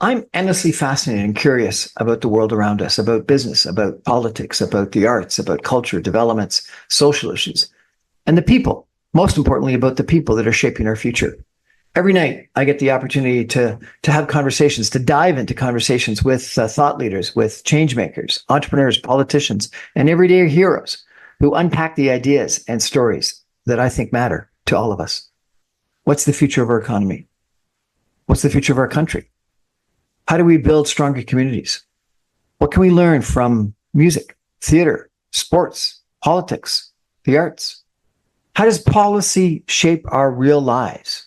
I'm endlessly fascinated and curious about the world around us, about business, about politics, about the arts, about culture, developments, social issues, and the people. Most importantly, about the people that are shaping our future. Every night, I get the opportunity to have conversations, to dive into conversations with thought leaders, with change makers, entrepreneurs, politicians, and everyday heroes who unpack the ideas and stories that I think matter to all of us. What's the future of our economy? What's the future of our country? How do we build stronger communities? What can we learn from music, theater, sports, politics, the arts? How does policy shape our real lives?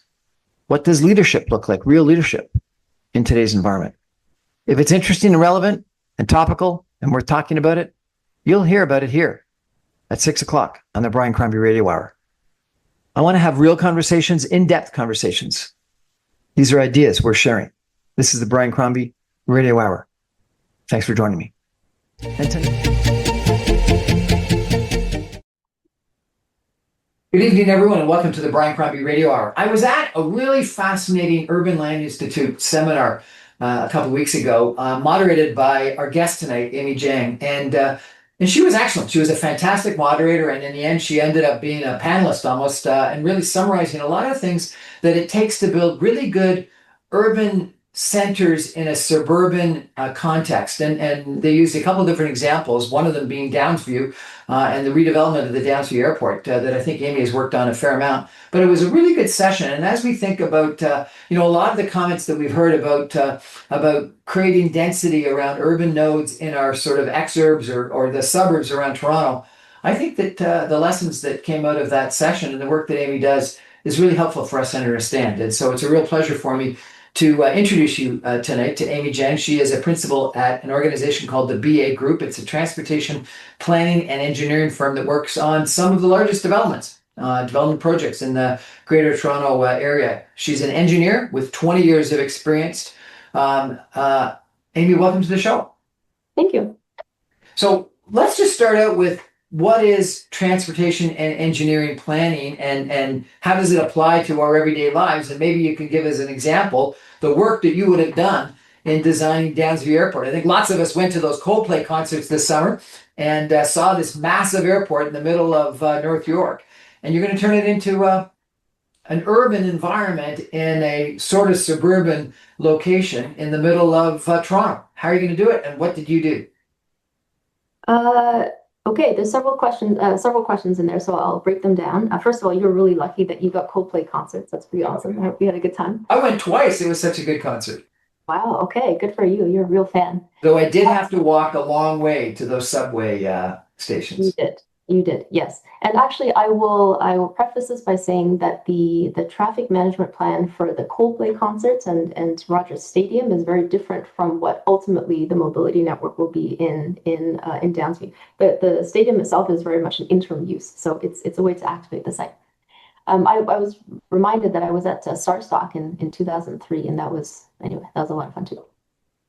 What does leadership look like, real leadership in today's environment? If it's interesting and relevant and topical and we're talking about it, you'll hear about it here at 6 o'clock on the Brian Crombie Radio Hour. I want to have real conversations, in-depth conversations. These are ideas we're sharing. This is the Brian Crombie Radio Hour. Thanks for joining me. Good evening, everyone, and welcome to the Brian Crombie Radio Hour. I was at a really fascinating Urban Land Institute seminar a couple of weeks ago, moderated by our guest tonight, Amy Jiang, and she was excellent. She was a fantastic moderator, and in the end, she ended up being a panelist almost, and really summarizing a lot of things that it takes to build really good urban centers in a suburban context. And they used a couple of different examples, one of them being Downsview and the redevelopment of the Downsview Airport that I think Amy has worked on a fair amount. But it was a really good session. And as we think about, a lot of the comments that we've heard about creating density around urban nodes in our sort of exurbs or the suburbs around Toronto, I think that the lessons that came out of that session and the work that Amy does is really helpful for us to understand. And so it's a real pleasure for me to introduce you tonight to Amy Jiang. She is a principal at an organization called the BA Group. It's a transportation planning and engineering firm that works on some of the largest development projects in the Greater Toronto area. She's an engineer with 20 years of experience. Amy, welcome to the show. Thank you. So let's just start out with what is transportation and engineering planning and how does it apply to our everyday lives? And maybe you can give us an example, the work that you would have done in designing Downsview Airport. I think lots of us went to those Coldplay concerts this summer and saw this massive airport in the middle of North York. And you're going to turn it into an urban environment in a sort of suburban location in the middle of Toronto. How are you going to do it? And what did you do? Okay, there's several questions in there, so I'll break them down. First of all, you're really lucky that you got Coldplay concerts. That's pretty awesome. I hope you had a good time. I went twice. It was such a good concert. Wow, okay, good for you. You're a real fan. Though I did have to walk a long way to those subway stations. You did, yes. And actually, I will preface this by saying that the traffic management plan for the Coldplay concerts and Rogers Stadium is very different from what ultimately the mobility network will be in Downsview. The stadium itself is very much an interim use, so it's a way to activate the site. I was reminded that I was at Starstock in 2003, and that was a lot of fun too.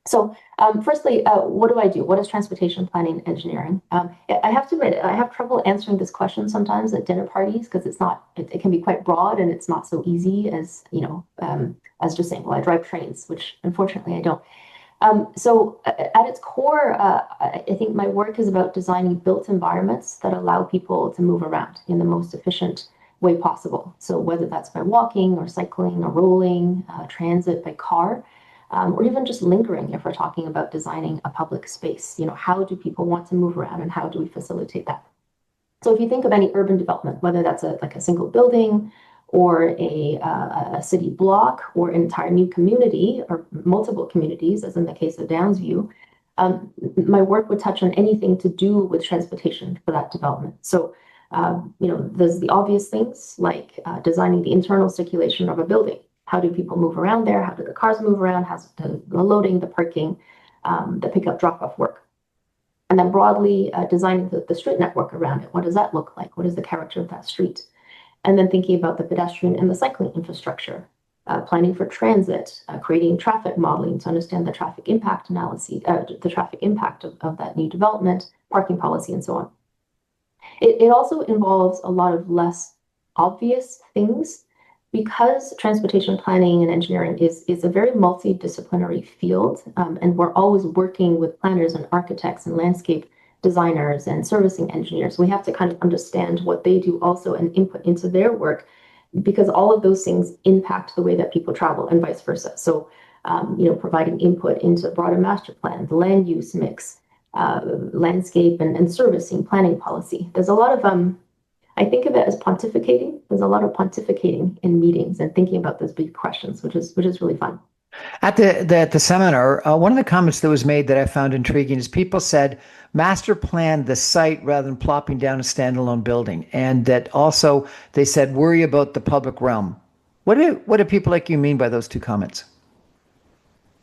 So firstly, what do I do? What is transportation planning engineering? I have to admit, I have trouble answering this question sometimes at dinner parties because it can be quite broad and it's not so easy as, as just saying, well, I drive trains, which unfortunately I don't. So at its core, I think my work is about designing built environments that allow people to move around in the most efficient way possible. So whether that's by walking or cycling or rolling, transit by car, or even just lingering if we're talking about designing a public space. How do people want to move around and how do we facilitate that? So if you think of any urban development, whether that's a single building or a city block or an entire new community or multiple communities, as in the case of Downsview, my work would touch on anything to do with transportation for that development. So, there's the obvious things like designing the internal circulation of a building. How do people move around there? How do the cars move around? How's the loading, the parking, the pickup, drop-off work? And then broadly designing the street network around it. What does that look like? What is the character of that street? And then thinking about the pedestrian and the cycling infrastructure, planning for transit, creating traffic modeling to understand the traffic impact analysis, the traffic impact of that new development, parking policy, and so on. It also involves a lot of less obvious things because transportation planning and engineering is a very multidisciplinary field, and we're always working with planners and architects and landscape designers and servicing engineers. We have to kind of understand what they do also and input into their work, because all of those things impact the way that people travel and vice versa. So, providing input into broader master plan, the land use mix, landscape and servicing planning policy. There's a lot of I think of it as pontificating. There's a lot of pontificating in meetings and thinking about those big questions, which is really fun. At the seminar, one of the comments that was made that I found intriguing is people said master plan the site rather than plopping down a standalone building, and that also they said worry about the public realm. What do people like you mean by those two comments?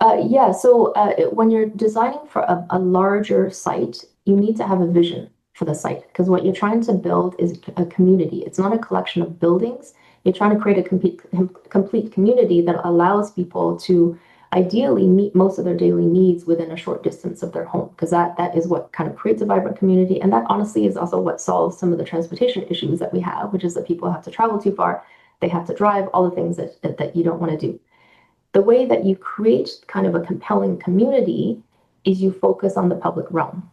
When you're designing for a larger site, you need to have a vision for the site, because what you're trying to build is a community. It's not a collection of buildings. You're trying to create a complete community that allows people to ideally meet most of their daily needs within a short distance of their home, because that is what kind of creates a vibrant community. And that honestly is also what solves some of the transportation issues that we have, which is that people have to travel too far, they have to drive, all the things that you don't want to do. The way that you create kind of a compelling community is you focus on the public realm.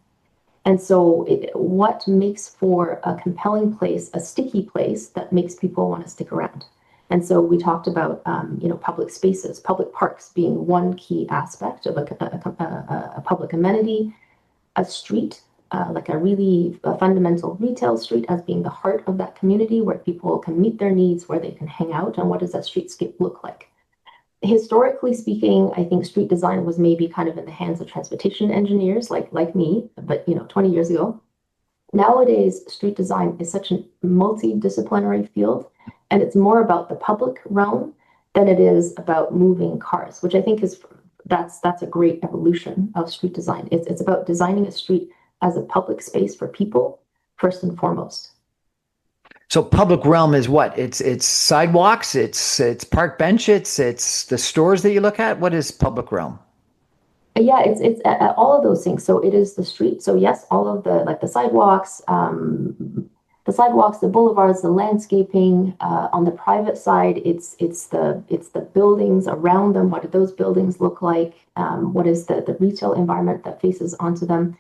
And so what makes for a compelling place, a sticky place that makes people want to stick around? And so we talked about, public spaces, public parks being one key aspect of a public amenity, a street, like a really fundamental retail street as being the heart of that community where people can meet their needs, where they can hang out, and what does that streetscape look like? Historically speaking, I think street design was maybe kind of in the hands of transportation engineers like me, but 20 years ago. Nowadays, street design is such a multidisciplinary field, and it's more about the public realm than it is about moving cars, which I think that's a great evolution of street design. It's about designing a street as a public space for people first and foremost. So public realm is what? It's sidewalks, it's park bench, it's the stores that you look at. What is public realm? Yeah, it's all of those things. So it is the street. So yes, all of the sidewalks, the boulevards, the landscaping. On the private side, it's the buildings around them. What do those buildings look like? What is the retail environment that faces onto them?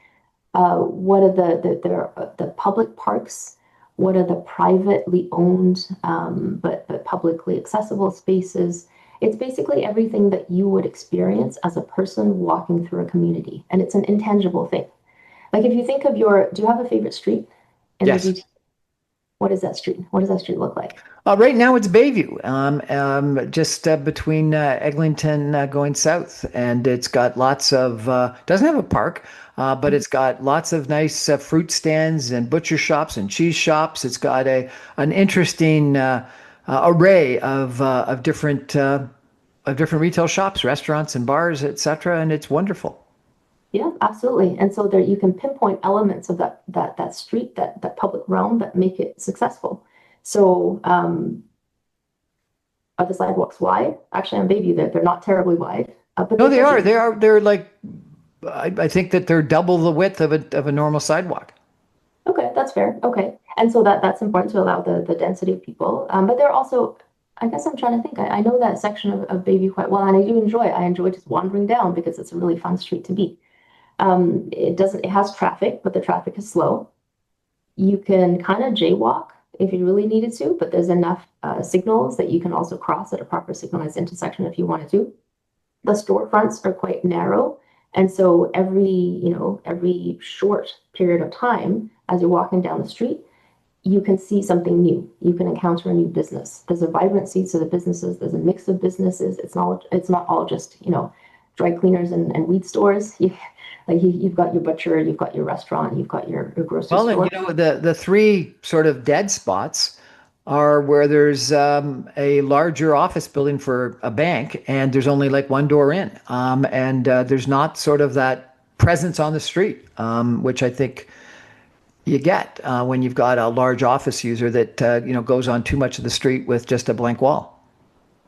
What are the public parks? What are the privately owned but publicly accessible spaces? It's basically everything that you would experience as a person walking through a community, and it's an intangible thing. Like if you think of do you have a favorite street in Yes. the GTA? What is that street? What does that street look like? Right now it's Bayview, just between Eglinton going south, and it's got lots of doesn't have a park, but it's got lots of nice fruit stands and butcher shops and cheese shops. It's got an interesting array of different retail shops, restaurants, and bars, etc., and it's wonderful. Yeah, absolutely. And so there you can pinpoint elements of that street, that public realm that make it successful. So are the sidewalks wide? Actually, on Bayview, they're not terribly wide. But No, they are. They are. They're like, I think that they're double the width of a normal sidewalk. Okay, that's fair. Okay. And so that's important to allow the density of people. But they're also, I guess I'm trying to think. I know that section of Bayview quite well, and I enjoy just wandering down because it's a really fun street to be. It has traffic, but the traffic is slow. You can kind of jaywalk if you really needed to, but there's enough signals that you can also cross at a proper signalized intersection if you wanted to. The storefronts are quite narrow, and so every short period of time, as you're walking down the street, you can see something new. You can encounter a new business. There's a vibrancy to the businesses. There's a mix of businesses. It's not all just dry cleaners and weed stores. You've got your butcher, you've got your restaurant, you've got your grocery store. Well, and the three sort of dead spots are where there's a larger office building for a bank, and there's only like one door in, and there's not sort of that presence on the street, which I think you get when you've got a large office user that goes on too much of the street with just a blank wall.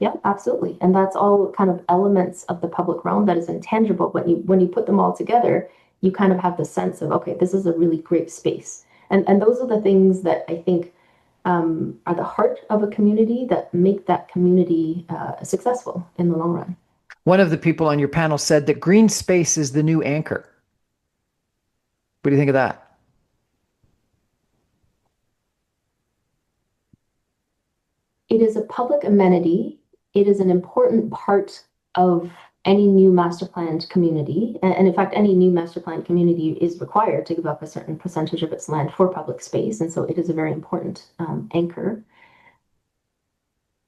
Yeah, absolutely. And that's all kind of elements of the public realm that is intangible. But when you put them all together, you kind of have the sense of, okay, this is a really great space. And those are the things that I think are the heart of a community that make that community successful in the long run. One of the people on your panel said that green space is the new anchor. What do you think of that? It is a public amenity. It is an important part of any new master planned community. And in fact, any new master planned community is required to give up a certain percentage of its land for public space. And so it is a very important anchor.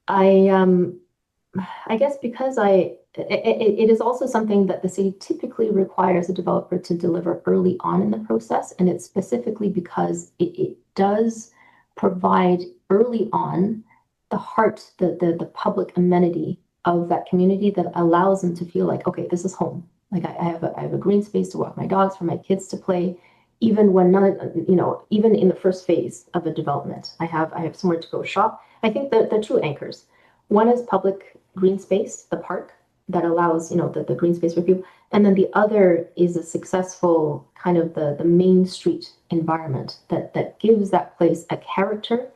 I guess because it is also something that the city typically requires a developer to deliver early on in the process. And it's specifically because it does provide early on the heart, the public amenity of that community that allows them to feel like, okay, this is home. Like I have a green space to walk my dogs, for my kids to play, even when none, even in the first phase of a development, I have somewhere to go shop. I think the two anchors. One is public green space, the park that allows, the green space for people. And then the other is a successful kind of the main street environment that gives that place a character,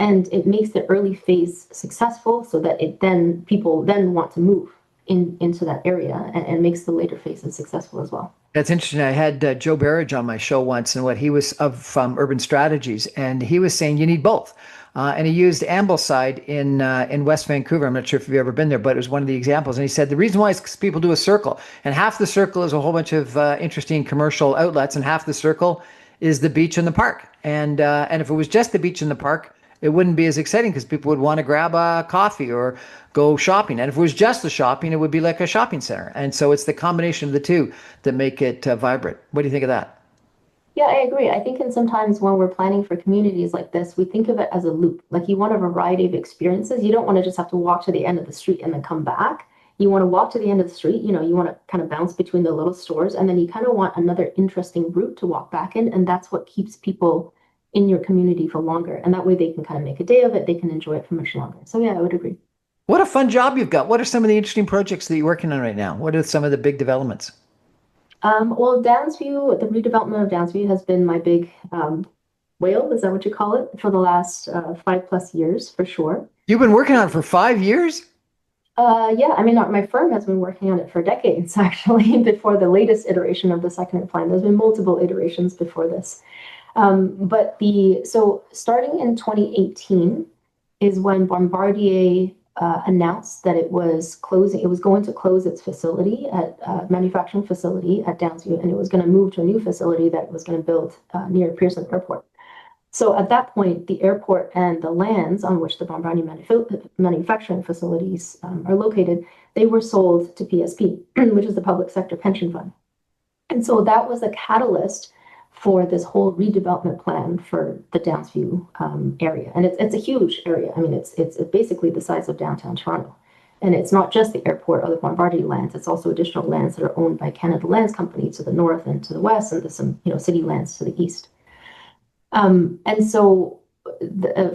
and it makes the early phase successful so that people then want to move into that area, and makes the later phases successful as well. That's interesting. I had Joe Barrage on my show once, and what he was from Urban Strategies, and he was saying you need both. And he used Ambleside in West Vancouver. I'm not sure if you've ever been there, but it was one of the examples. And he said the reason why is because people do a circle, and half the circle is a whole bunch of interesting commercial outlets, and half the circle is the beach and the park. And if it was just the beach and the park, it wouldn't be as exciting because people would want to grab a coffee or go shopping. And if it was just the shopping, it would be like a shopping center. And so it's the combination of the two that make it vibrant. What do you think of that? Yeah, I agree. I think, and sometimes when we're planning for communities like this, we think of it as a loop. Like you want a variety of experiences. You don't want to just have to walk to the end of the street and then come back. You want to walk to the end of the street, you want to kind of bounce between the little stores, and then you kind of want another interesting route to walk back in. And that's what keeps people in your community for longer. And that way they can kind of make a day of it. They can enjoy it for much longer. So yeah, I would agree. What a fun job you've got. What are some of the interesting projects that you're working on right now? What are some of the big developments? Well, Downsview, the redevelopment of Downsview has been my big whale, is that what you call it, for the last 5+ years, for sure. You've been working on it for 5 years? Yeah, I mean, my firm has been working on it for decades, actually, before the latest iteration of the secondary plan. There's been multiple iterations before this. So starting in 2018 is when Bombardier announced that it was going to close its facility manufacturing facility at Downsview, and it was going to move to a new facility that it was going to build near Pearson Airport. So at that point, the airport and the lands on which the Bombardier manufacturing facilities are located, they were sold to PSP, which is the Public Sector Pension Fund. And so that was a catalyst for this whole redevelopment plan for the Downsview area. And it's a huge area. I mean, it's basically the size of downtown Toronto. And it's not just the airport or the Bombardier lands. It's also additional lands that are owned by Canada Lands Company to the north and to the west, and there's some city lands to the east. And so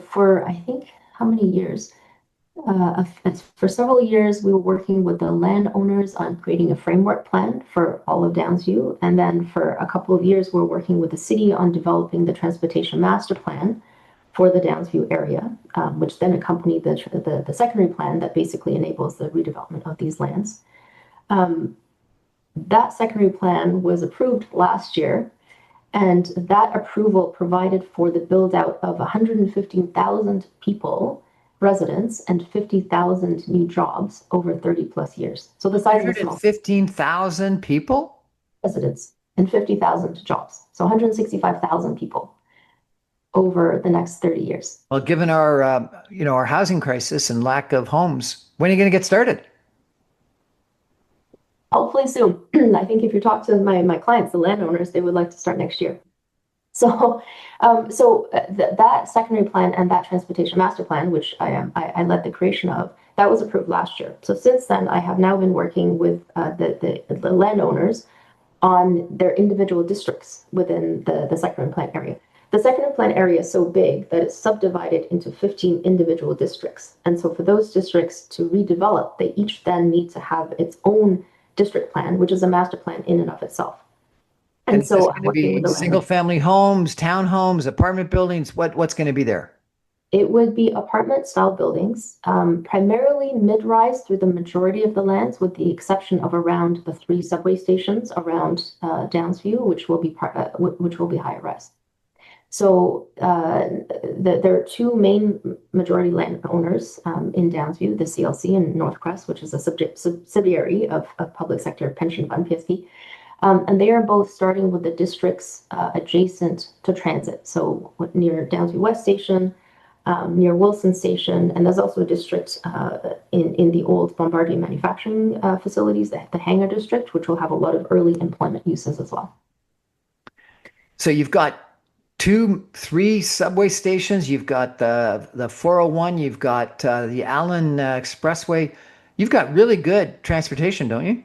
for, I think, how many years? For several years, we were working with the landowners on creating a framework plan for all of Downsview. And then for a couple of years, we're working with the city on developing the transportation master plan for the Downsview area, which then accompanied the secondary plan that basically enables the redevelopment of these lands. That secondary plan was approved last year. And that approval provided for the build out of 115,000 residents, and 50,000 new jobs over 30+ years. So the size of a small 15,000 people? Residents and 50,000 jobs. So 165,000 people over the next 30 years. Well, given our housing crisis and lack of homes, when are you going to get started? Hopefully soon. I think if you talk to my clients, the landowners, they would like to start next year. So, that secondary plan and that transportation master plan, which I led the creation of, that was approved last year. So since then, I have now been working with the landowners on their individual districts within the secondary plan area. The secondary plan area is so big that it's subdivided into 15 individual districts. And so for those districts to redevelop, they each then need to have its own district plan, which is a master plan in and of itself. And so I'm working with single family homes, townhomes, apartment buildings. What's going to be there? It would be apartment-style buildings, primarily mid-rise through the majority of the lands, with the exception of around the 3 subway stations around Downsview, which will be higher-rise. So there are 2 main majority landowners in Downsview, the CLC and Northcrest, which is a subsidiary of Public Sector Pension Fund, PSP. And they are both starting with the districts adjacent to transit. So near Downsview West Station, near Wilson Station, and there's also a district in the old Bombardier manufacturing facilities, the hangar district, which will have a lot of early employment uses as well. So you've got 3 subway stations. You've got the 401. You've got the Allen Expressway. You've got really good transportation, don't you?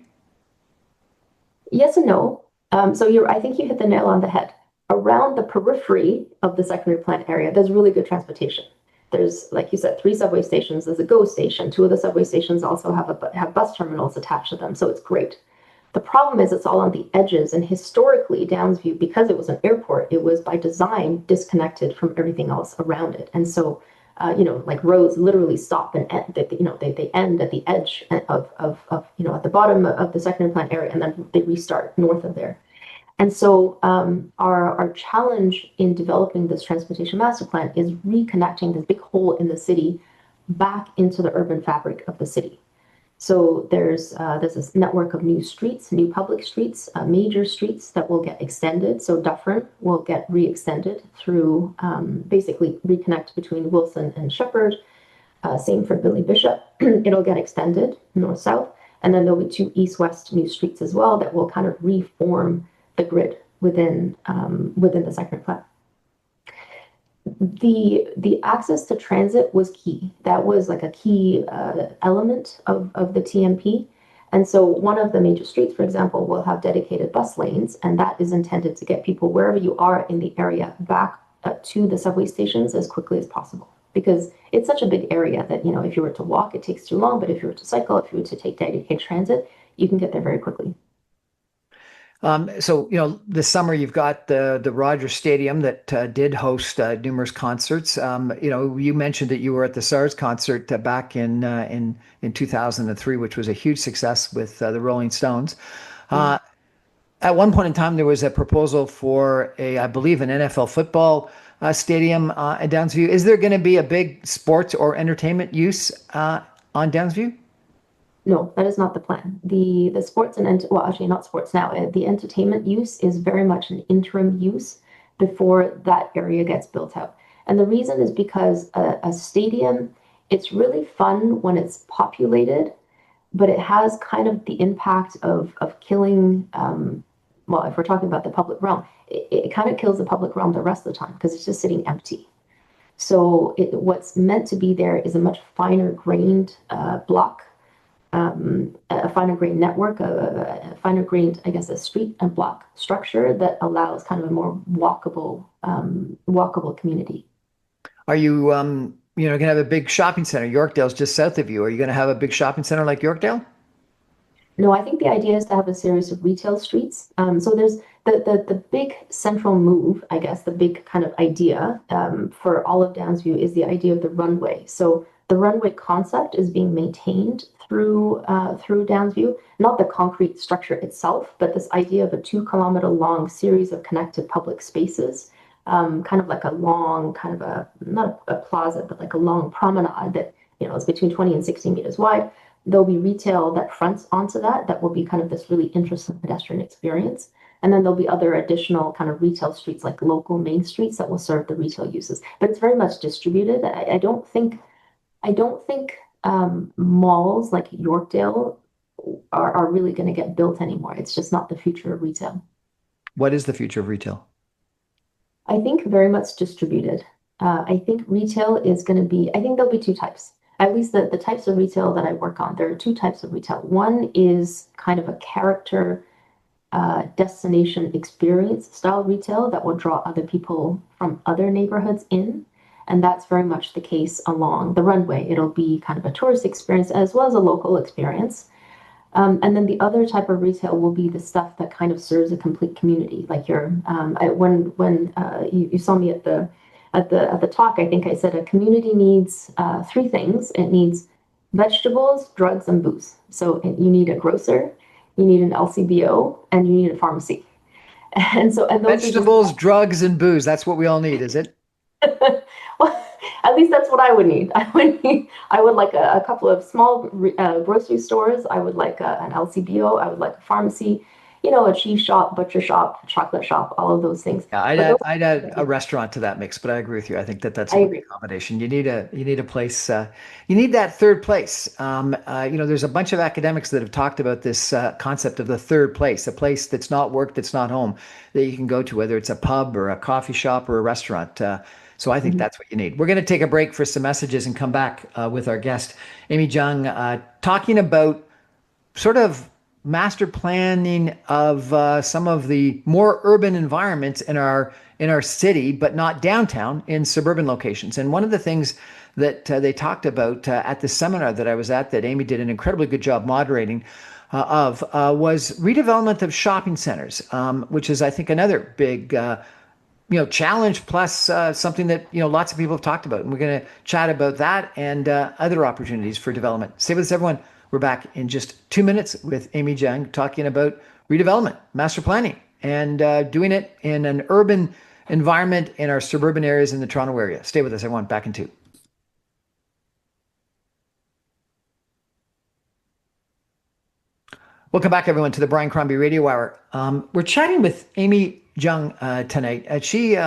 Yes and no. I think you hit the nail on the head. Around the periphery of the secondary plant area, there's really good transportation. There's, like you said, 3 subway stations. There's a GO station. 2 of the subway stations also have bus terminals attached to them, so it's great. The problem is it's all on the edges, and historically, Downsview, because it was an airport, it was by design disconnected from everything else around it. And so, like roads literally stop and end, they end at the edge of at the bottom of the secondary plant area, and then they restart north of there. And so our challenge in developing this transportation master plan is reconnecting this big hole in the city back into the urban fabric of the city. So there's this network of new streets, new public streets, major streets that will get extended. So Dufferin will get re-extended through basically reconnect between Wilson and Shepherd. Same for Billy Bishop. It'll get extended north-south. And then there'll be 2 east-west new streets as well that will kind of reform the grid within the second plan. The access to transit was key. That was like a key element of the TMP. And so one of the major streets, for example, will have dedicated bus lanes, and that is intended to get people wherever you are in the area back to the subway stations as quickly as possible. Because it's such a big area that, if you were to walk, it takes too long, but if you were to cycle, if you were to take dedicated transit, you can get there very quickly. This summer you've got the Rogers Stadium that did host numerous concerts. You mentioned that you were at the SARS concert back in 2003, which was a huge success with the Rolling Stones. At one point in time, there was a proposal for I believe, an NFL football stadium at Downsview. Is there going to be a big sports or entertainment use on Downsview? No, that is not the plan. The sports well, actually not sports now. The entertainment use is very much an interim use before that area gets built out. And the reason is because a stadium, it's really fun when it's populated, but it has kind of the impact of killing, well, if we're talking about the public realm, it kind of kills the public realm the rest of the time because it's just sitting empty. So what's meant to be there is a much finer grained block, a finer grained network, a finer grained, I guess, a street and block structure that allows kind of a more walkable community. Are you, going to have a big shopping center? Yorkdale's just south of you. Are you going to have a big shopping center like Yorkdale? No, I think the idea is to have a series of retail streets. So there's the big central move, I guess, the big kind of idea for all of Downsview is the idea of the runway. So the runway concept is being maintained through Downsview, not the concrete structure itself, but this idea of a 2-kilometer long series of connected public spaces, kind of like a long, kind of not a plaza, but like a long promenade that, is between 20 and 60 meters wide. There'll be retail that fronts onto that will be kind of this really interesting pedestrian experience. And then there'll be other additional kind of retail streets, like local main streets that will serve the retail uses. But it's very much distributed. I don't think malls like Yorkdale are really going to get built anymore. It's just not the future of retail. What is the future of retail? I think very much distributed. I think retail is going to be, I think there'll be 2 types. At least the types of retail that I work on, there are 2 types of retail. One is kind of a character destination experience style retail that will draw other people from other neighborhoods in. And that's very much the case along the runway. It'll be kind of a tourist experience as well as a local experience. And then the other type of retail will be the stuff that kind of serves a complete community. Like when you saw me at the at the talk, I think I said a community needs three things. It needs vegetables, drugs, and booze. So you need a grocer, you need an LCBO, and you need a pharmacy. And so, and those Vegetables, drugs, and booze. That's what we all need, is it? well, at least that's what I would need. I would like a couple of small grocery stores. I would like an LCBO. I would like a pharmacy, a cheese shop, butcher shop, chocolate shop, all of those things. Yeah, I'd add a restaurant to that mix, but I agree with you. I think that's I a agree. good combination. You need a place. You need that third place. There's a bunch of academics that have talked about this concept of the third place, a place that's not work, that's not home, that you can go to, whether it's a pub or a coffee shop or a restaurant. So I think Mhm. that's what you need. We're going to take a break for some messages and come back with our guest, Amy Jiang, talking about sort of master planning of some of the more urban environments in our city, but not downtown, in suburban locations. And one of the things that they talked about at the seminar that I was at, that Amy did an incredibly good job moderating, was redevelopment of shopping centers, which is, I think, another big challenge, plus something that lots of people have talked about. And we're going to chat about that and other opportunities for development. Stay with us, everyone. We're back in just 2 minutes with Amy Jiang talking about redevelopment, master planning, and doing it in an urban environment in our suburban areas in the Toronto area. Stay with us, everyone. Back in 2. Welcome back, everyone, to the Brian Crombie Radio Hour. We're chatting with Amy Jiang tonight. She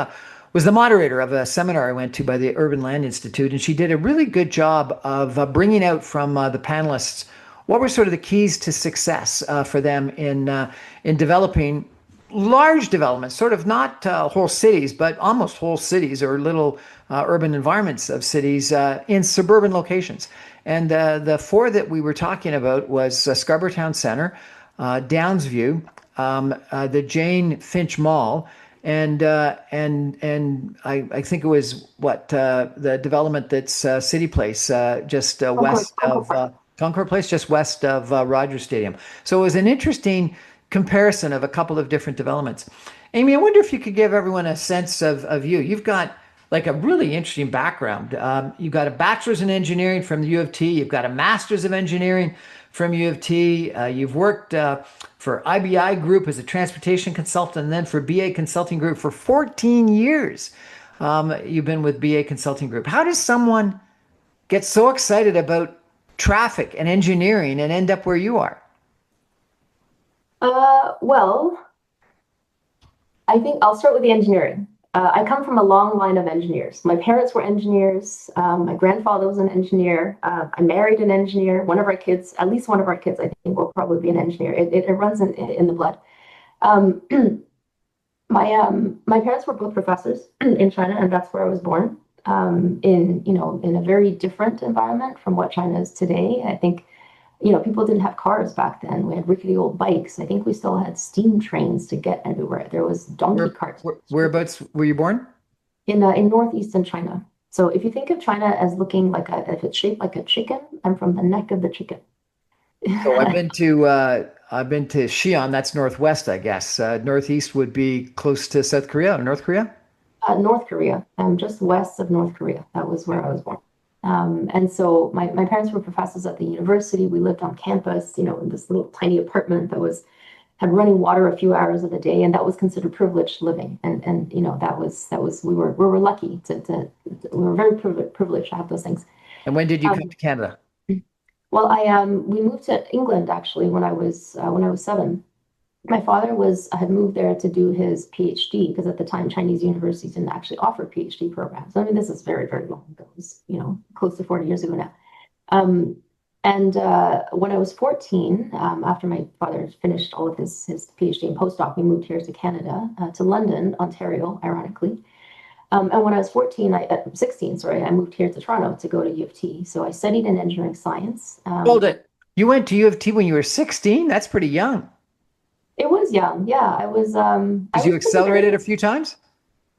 was the moderator of a seminar I went to by the Urban Land Institute, and she did a really good job of bringing out from the panelists what were sort of the keys to success for them in developing large developments, sort of not whole cities, but almost whole cities or little urban environments of cities in suburban locations. And the four that we were talking about was Scarborough Town Center, Downsview, the Jane Finch Mall, and I think it was the development that's City Place, just west Concord of Park. Concord Place, just west of Rogers Stadium. So it was an interesting comparison of a couple of different developments. Amy, I wonder if you could give everyone a sense of you. You've got like a really interesting background. You've got a bachelor's in engineering from the U of T. You've got a master's of engineering from U of T. You've worked for IBI Group as a transportation consultant, and then for BA Consulting Group for 14 years. You've been with BA Consulting Group. How does someone get so excited about traffic and engineering and end up where you are? Well, I think I'll start with the engineering. I come from a long line of engineers. My parents were engineers. My grandfather was an engineer. I married an engineer. One of our kids, at least one of our kids, I think, will probably be an engineer. It runs in the blood. My parents were both professors in China, and that's where I was born. In a very different environment from what China is today. I think people didn't have cars back then. We had rickety old bikes. I think we still had steam trains to get everywhere. There was donkey carts. Whereabouts were you born? In northeastern China. So if you think of China as looking like if it's shaped like a chicken, I'm from the neck of the chicken. So I've been to Xi'an. That's northwest, I guess. Northeast would be close to South Korea or North Korea. North Korea. Just west of North Korea. That was where I was born. And so my parents were professors at the university. We lived on campus, in this little tiny apartment that had running water a few hours of the day, and that was considered privileged living. And that was we were lucky we were very privileged to have those things. And when did you come to Canada? Well, we moved to England actually when I was 7. My father had moved there to do his PhD because at the time Chinese universities didn't actually offer PhD programs. I mean, this is very, very long ago. It was, close to 40 years ago now. And when I was 14, after my father finished all of his PhD and postdoc, we moved here to Canada, to London, Ontario, ironically. And when I was 16, I moved here to Toronto to go to U of T. So I studied in engineering science. Hold it. You went to U of T when you were 16? That's pretty young. It was young, yeah. I was. Because you accelerated a few times?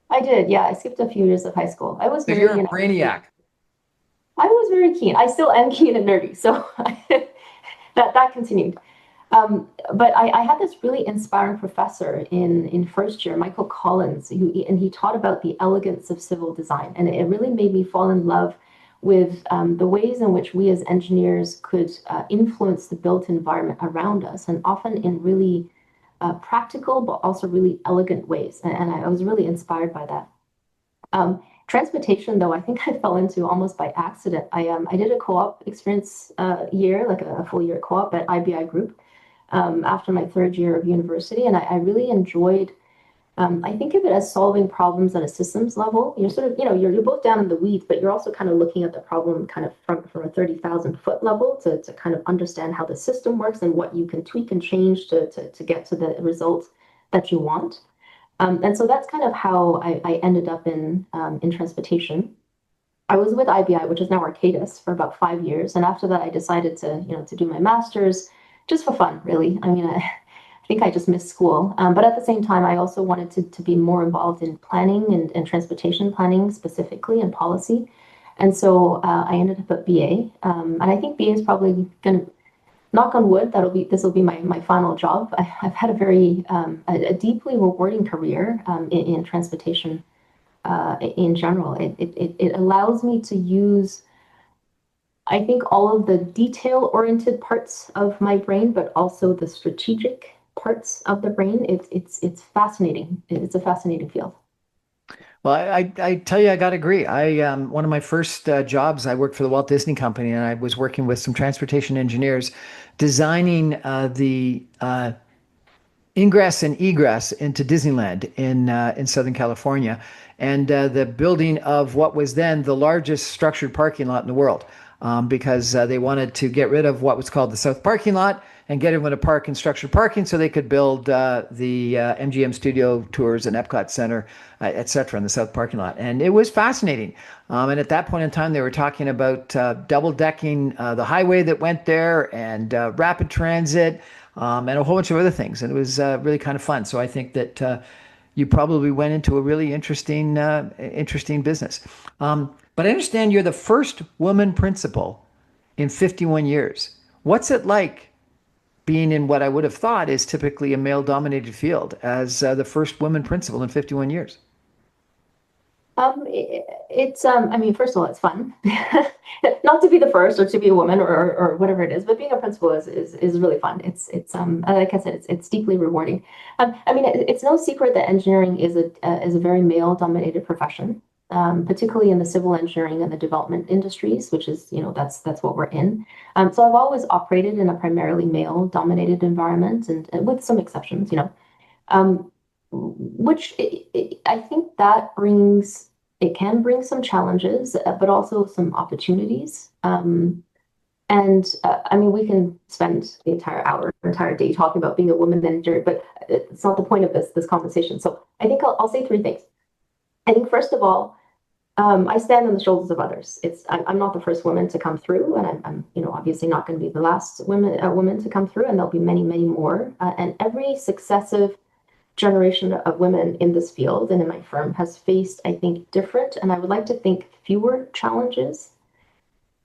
I did, yeah. I skipped a few years of high school. I was So you're a brainiac. I was very keen. I still am keen and nerdy, so that continued. But I had this really inspiring professor in first year, Michael Collins, and he taught about the elegance of civil design. And it really made me fall in love with the ways in which we as engineers could influence the built environment around us, and often in really practical, but also really elegant ways. And I was really inspired by that. Transportation, though, I think I fell into almost by accident. I did a co-op experience year, like a full year co-op at IBI Group after my third year of university, and I really enjoyed. I think of it as solving problems at a systems level. You're sort of, you're both down in the weeds, but you're also kind of looking at the problem kind of from a 30,000-foot level to kind of understand how the system works and what you can tweak and change to get to the results that you want. And so that's kind of how I ended up in transportation. I was with IBI, which is now Arcadis, for about 5 years, and after that, I decided to do my master's just for fun, really. I mean, I think I just missed school, but at the same time, I also wanted to be more involved in planning and transportation planning specifically and policy, and so I ended up at BA, and I think BA is probably going to, knock on wood, this will be my final job. I've had a very a deeply rewarding career in transportation in general. It allows me to use, I think, all of the detail-oriented parts of my brain, but also the strategic parts of the brain. It's fascinating. It's a fascinating field. Well, I tell you, I got to agree. One of my first jobs, I worked for the Walt Disney Company, and I was working with some transportation engineers, designing the ingress and egress into Disneyland in Southern California, and the building of what was then the largest structured parking lot in the world, because they wanted to get rid of what was called the South Parking Lot and get everyone to park in structured parking so they could build the MGM Studio Tours and Epcot Center, et cetera, in the South Parking Lot. And it was fascinating. And at that point in time, they were talking about double decking the highway that went there, and rapid transit, and a whole bunch of other things. And it was really kind of fun. So I think that you probably went into a really interesting business. But I understand you're the first woman principal in 51 years. What's it like being in what I would have thought is typically a male-dominated field as the first woman principal in 51 years? I mean, first of all, it's fun. Not to be the first or to be a woman or whatever it is, but being a principal is really fun. It's like I said, it's deeply rewarding. I mean, it's no secret that engineering is a very male-dominated profession, particularly in the civil engineering and the development industries, which is, that's what we're in. So I've always operated in a primarily male-dominated environment, and with some exceptions, which I think that it can bring some challenges, but also some opportunities. I mean, we can spend the entire day talking about being a woman engineer, but it's not the point of this conversation. So I think I'll say three things. I think first of all, I stand on the shoulders of others. I'm not the first woman to come through, and I'm obviously not going to be the last woman to come through, and there'll be many, many more. And every successive generation of women in this field and in my firm has faced, I think, different, and I would like to think fewer challenges.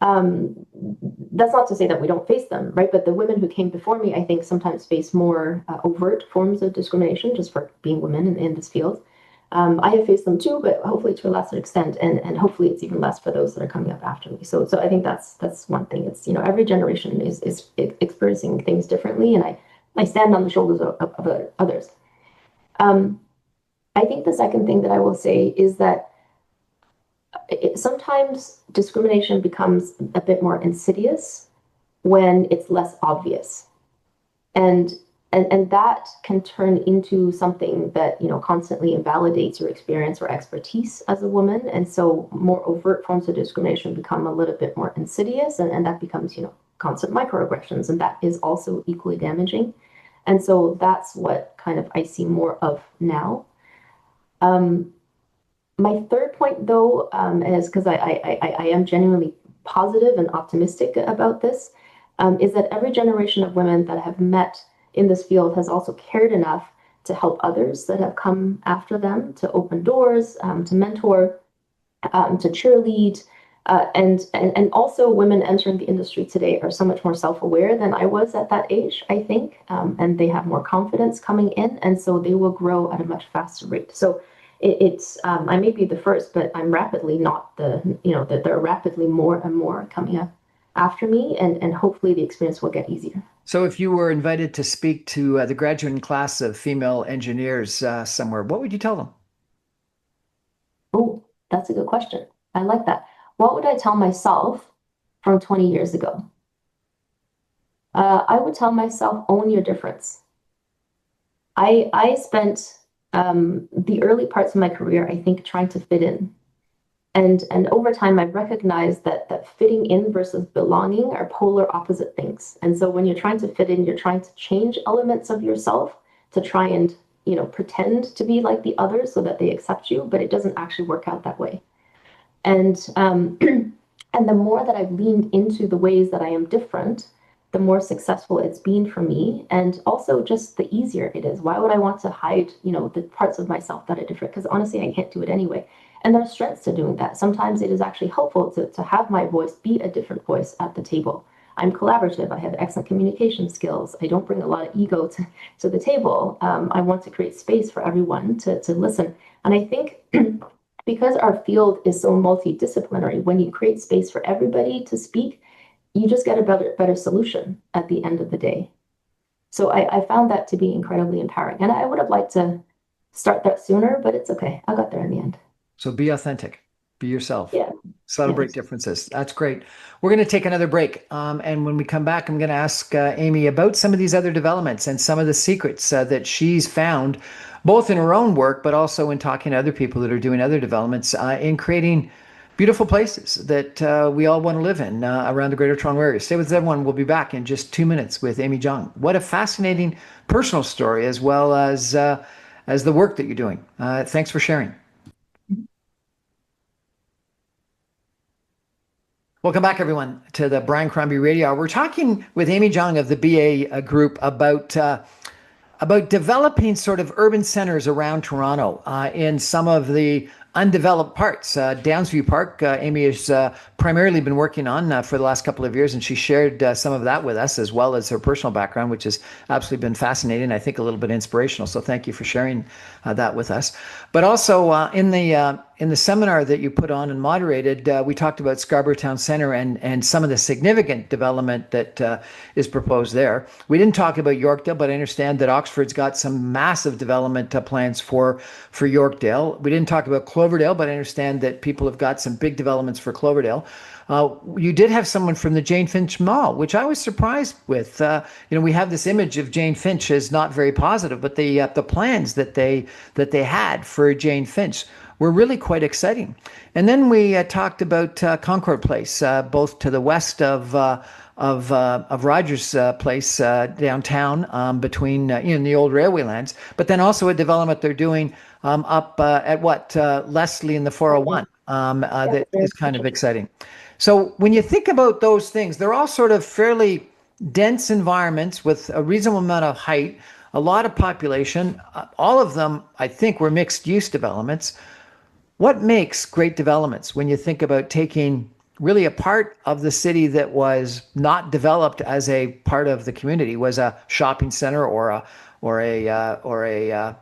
That's not to say that we don't face them, right? But the women who came before me, I think, sometimes face more overt forms of discrimination just for being women in this field. I have faced them too, but hopefully to a lesser extent, and hopefully it's even less for those that are coming up after me. So I think that's one thing. It's every generation is experiencing things differently, and I stand on the shoulders of others. I think the second thing that I will say is that sometimes discrimination becomes a bit more insidious when it's less obvious. And that can turn into something that, constantly invalidates your experience or expertise as a woman. And so more overt forms of discrimination become a little bit more insidious, and that becomes, constant microaggressions. And that is also equally damaging. And so that's what kind of I see more of now. My third point, though, is because I am genuinely positive and optimistic about this, is that every generation of women that I have met in this field has also cared enough to help others that have come after them, to open doors, to mentor, to cheerlead, And also women entering the industry today are so much more self-aware than I was at that age, I think, and they have more confidence coming in, and so they will grow at a much faster rate. So it's I may be the first, but I'm rapidly not that there are rapidly more and more coming up after me, and hopefully the experience will get easier. So, if you were invited to speak to the graduating class of female engineers somewhere, what would you tell them? Oh, that's a good question. I like that. What would I tell myself from 20 years ago? I would tell myself, own your difference. I spent the early parts of my career, I think, trying to fit in. And over time, I've recognized that fitting in versus belonging are polar opposite things. And so when you're trying to fit in, you're trying to change elements of yourself to try and, pretend to be like the others so that they accept you, but it doesn't actually work out that way. And and the more that I've leaned into the ways that I am different, the more successful it's been for me, and also just the easier it is. Why would I want to hide, the parts of myself that are different? Because honestly, I can't do it anyway. And there are strengths to doing that. Sometimes it is actually helpful to have my voice be a different voice at the table. I'm collaborative. I have excellent communication skills. I don't bring a lot of ego to the table. I want to create space for everyone to listen. And I think because our field is so multidisciplinary, when you create space for everybody to speak, you just get a better solution at the end of the day. So I found that to be incredibly empowering. And I would have liked to start that sooner, but it's okay. I got there in the end. So, be authentic, be yourself, Yeah. celebrate Yes. differences. That's great. We're going to take another break. And when we come back, I'm going to ask Amy about some of these other developments and some of the secrets that she's found, both in her own work, but also in talking to other people that are doing other developments in creating beautiful places that we all want to live in around the Greater Toronto Area. Stay with us, everyone. We'll be back in just 2 minutes with Amy Jiang. What a fascinating personal story, as well as the work that you're doing. Thanks for sharing. Welcome back, everyone, to the Brian Crombie Radio Hour. We're talking with Amy Jiang of the BA Group about developing sort of urban centers around Toronto in some of the undeveloped parts. Downsview Park, Amy has primarily been working on for the last couple of years, and she shared some of that with us, as well as her personal background, which has absolutely been fascinating. I think a little bit inspirational. So thank you for sharing that with us. But also in the seminar that you put on and moderated, we talked about Scarborough Town Centre and some of the significant development that is proposed there. We didn't talk about Yorkdale, but I understand that Oxford's got some massive development plans for Yorkdale. We didn't talk about Cloverdale, but I understand that people have got some big developments for Cloverdale. You did have someone from the Jane Finch Mall, which I was surprised with. We have this image of Jane Finch as not very positive, but the plans that they had for Jane Finch were really quite exciting. And then we talked about Concord Place, both to the west of Rogers Place downtown, between in the old railway lands, but then also a development they're doing up at Leslie in the 401 that is kind of exciting. So when you think about those things, they're all sort of fairly dense environments with a reasonable amount of height, a lot of population. All of them, I think, were mixed use developments. What makes great developments when you think about taking really a part of the city that was not developed as a part of the community, was a shopping center or a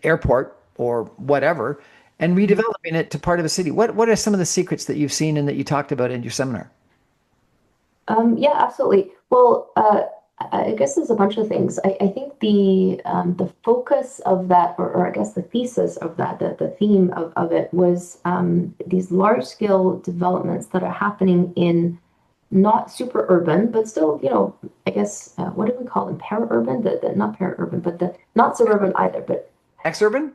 airport or whatever, and redeveloping it to part of a city? What are some of the secrets that you've seen and that you talked about in your seminar? Yeah, absolutely. Well, I guess there's a bunch of things. I think the focus of that, or I guess the thesis of that, the theme of it was these large scale developments that are happening in not super urban, but still, I guess what do we call them? Para-urban? The not para-urban, but the not suburban either, but Exurban?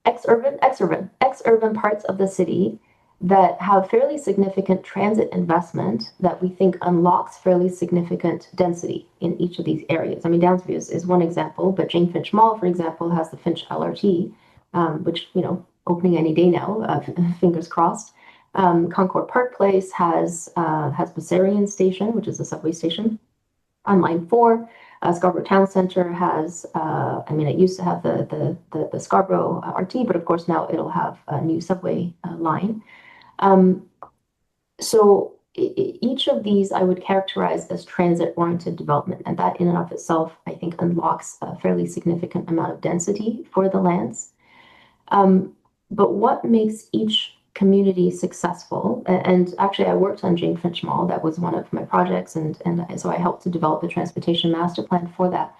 ex-urban parts of the city that have fairly significant transit investment that we think unlocks fairly significant density in each of these areas. I mean, Downsview is one example, but Jane Finch Mall, for example, has the Finch LRT, which, opening any day now, fingers crossed. Concord Park Place has Bessarion Station, which is a subway station on Line 4. Scarborough Town Center has, it used to have the Scarborough RT, but of course now it'll have a new subway line. So each of these I would characterize as transit-oriented development, and that in and of itself, I think, unlocks a fairly significant amount of density for the lands. Um, but what makes each community successful? And actually, I worked on Jane Finch Mall. That was one of my projects, and so I helped to develop the transportation master plan for that.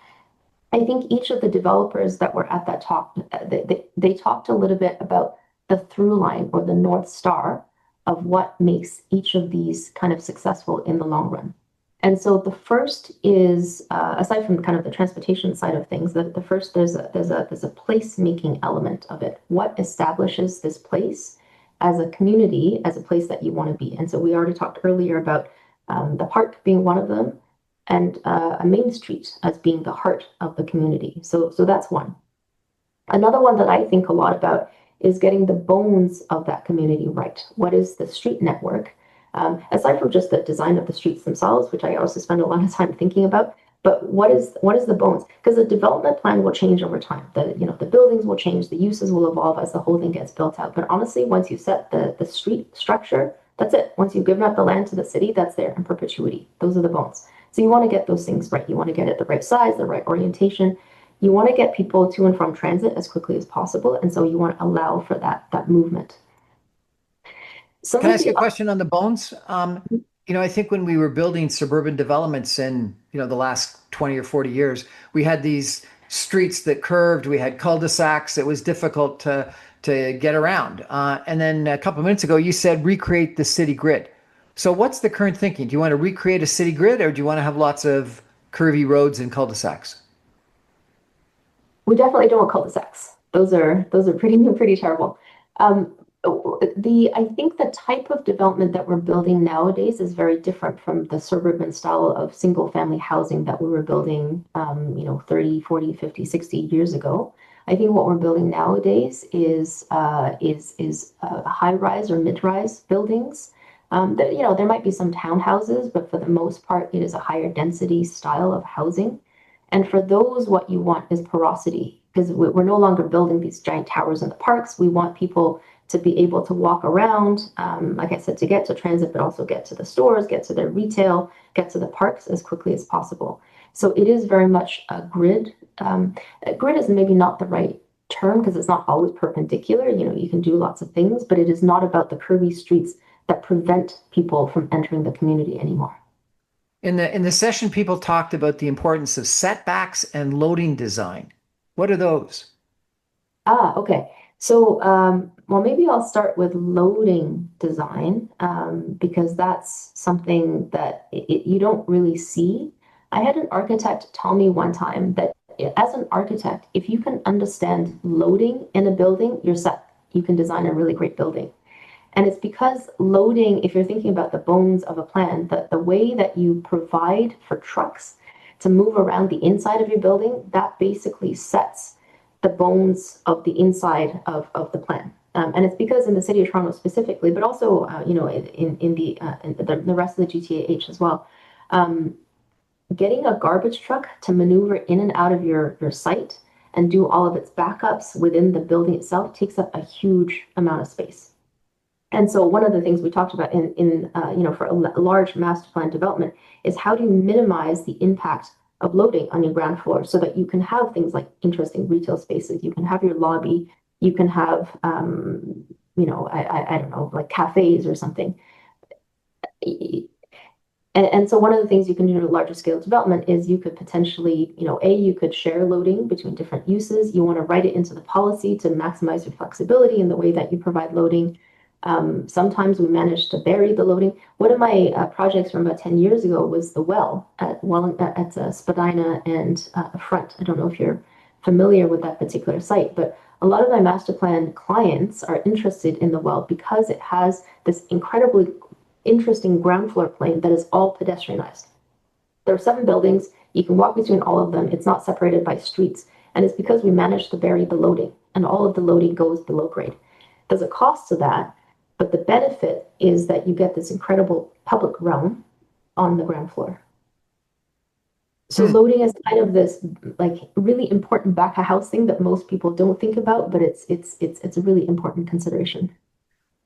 I think each of the developers that were at that talk, they talked a little bit about the through line or the North Star of what makes each of these kind of successful in the long run. And so the first is, aside from kind of the transportation side of things, the first there's a place-making element of it. What establishes this place as a community, as a place that you want to be? And so we already talked earlier about the park being one of them, and a main street as being the heart of the community. So that's one. Another one that I think a lot about is getting the bones of that community right. What is the street network? Aside from just the design of the streets themselves, which I also spend a lot of time thinking about, but what is the bones? Because the development plan will change over time. The buildings will change, the uses will evolve as the whole thing gets built out. But honestly, once you set the street structure, that's it. Once you've given up the land to the city, that's there in perpetuity. Those are the bones. So you want to get those things right. You want to get it the right size, the right orientation. You want to get people to and from transit as quickly as possible. And so you want to allow for that movement. Can I ask you a question on the bones? I think when we were building suburban developments in, the last 20 or 40 years, we had these streets that curved, we had cul-de-sacs. It was difficult to get around. And then a couple of minutes ago, you said recreate the city grid. So what's the current thinking? Do you want to recreate a city grid, or do you want to have lots of curvy roads and cul-de-sacs? We definitely don't want cul-de-sacs. Those are pretty terrible. Um, I think the type of development that we're building nowadays is very different from the suburban style of single family housing that we were building 30, 40, 50, 60 years ago. I think what we're building nowadays is high rise or mid rise buildings. There might be some townhouses, but for the most part, it is a higher density style of housing. And for those, what you want is porosity, because we're no longer building these giant towers in the parks. We want people to be able to walk around, like I said, to get to transit, but also get to the stores, get to their retail, get to the parks as quickly as possible. So it is very much a grid. A grid is maybe not the right term because it's not always perpendicular. You can do lots of things, but it is not about the curvy streets that prevent people from entering the community anymore. In the session, people talked about the importance of setbacks and loading design. What are those? Okay. So, well, maybe I'll start with loading design, because that's something that you don't really see. I had an architect tell me one time that as an architect, if you can understand loading in a building, you're set. You can design a really great building. And it's because loading, if you're thinking about the bones of a plan, the way that you provide for trucks to move around the inside of your building, that basically sets the bones of the inside of the plan. And it's because in the city of Toronto specifically, but also in the rest of the GTAH as well, getting a garbage truck to maneuver in and out of your site and do all of its backups within the building itself takes up a huge amount of space. And so one of the things we talked about for a large master plan development is how do you minimize the impact of loading on your ground floor so that you can have things like interesting retail spaces, you can have your lobby, you can have I don't know, like cafes or something. And so one of the things you can do in a larger scale development is you could potentially, you could share loading between different uses. You want to write it into the policy to maximize your flexibility in the way that you provide loading. Sometimes we manage to bury the loading. One of my projects from about 10 years ago was the well at Spadina and Front. I don't know if you're familiar with that particular site, but a lot of my master plan clients are interested in the well because it has this incredibly interesting ground floor plane that is all pedestrianized. There are 7 buildings. You can walk between all of them. It's not separated by streets. And it's because we managed to bury the loading, and all of the loading goes below grade. There's a cost to that, but the benefit is that you get this incredible public realm on the ground floor. So loading is kind of this like really important back of house thing that most people don't think about, but it's a really important consideration.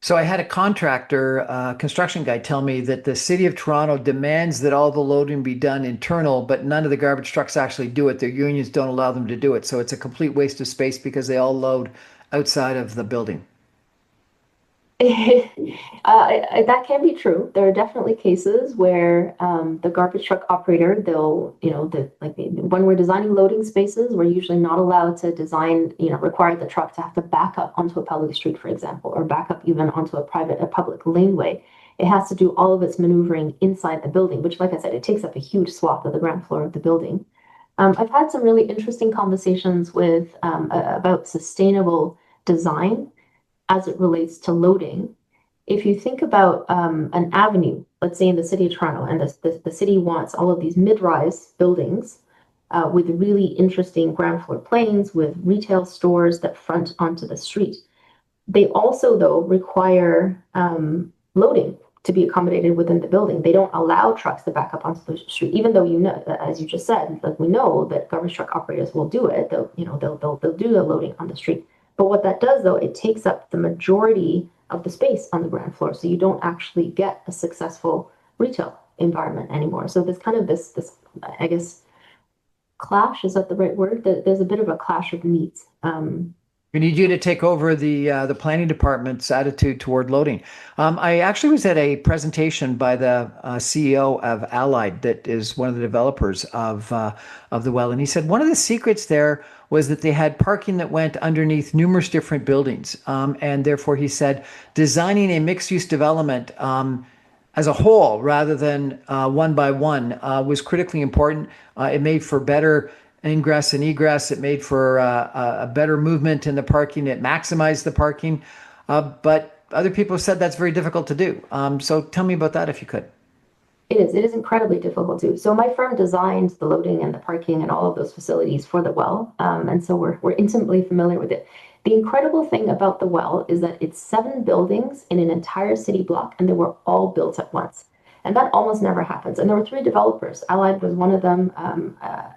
So I had a contractor, construction guy, tell me that the city of Toronto demands that all the loading be done internal, but none of the garbage trucks actually do it. Their unions don't allow them to do it. So it's a complete waste of space because they all load outside of the building. That can be true. There are definitely cases where the garbage truck operator, they'll, when we're designing loading spaces, we're usually not allowed to design, require the truck to have to back up onto a public street, for example, or back up even onto a public laneway. It has to do all of its maneuvering inside the building, which, like I said, it takes up a huge swath of the ground floor of the building. I've had some really interesting conversations about sustainable design as it relates to loading. If you think about an avenue, let's say in the city of Toronto, and the city wants all of these mid-rise buildings with really interesting ground floor planes with retail stores that front onto the street. They also, though, require loading to be accommodated within the building. They don't allow trucks to back up onto the street, even though as you just said, like we know that garbage truck operators will do it. They'll do the loading on the street. But what that does, though, it takes up the majority of the space on the ground floor, so you don't actually get a successful retail environment anymore. So there's kind of this I guess clash, is that the right word? There's a bit of a clash of needs. We need you to take over the planning department's attitude toward loading. I actually was at a presentation by the CEO of Allied, that is one of the developers of the well, and he said one of the secrets there was that they had parking that went underneath numerous different buildings, and therefore he said designing a mixed-use development as a whole rather than one by one was critically important. It made for better ingress and egress. It made for a better movement in the parking. It maximized the parking. But other people have said that's very difficult to do. So tell me about that if you could. It is. It is incredibly difficult to. So my firm designed the loading and the parking and all of those facilities for the well, and so we're intimately familiar with it. The incredible thing about the well is that it's 7 buildings in an entire city block, and they were all built at once. And that almost never happens. And there were 3 developers. Allied was one of them,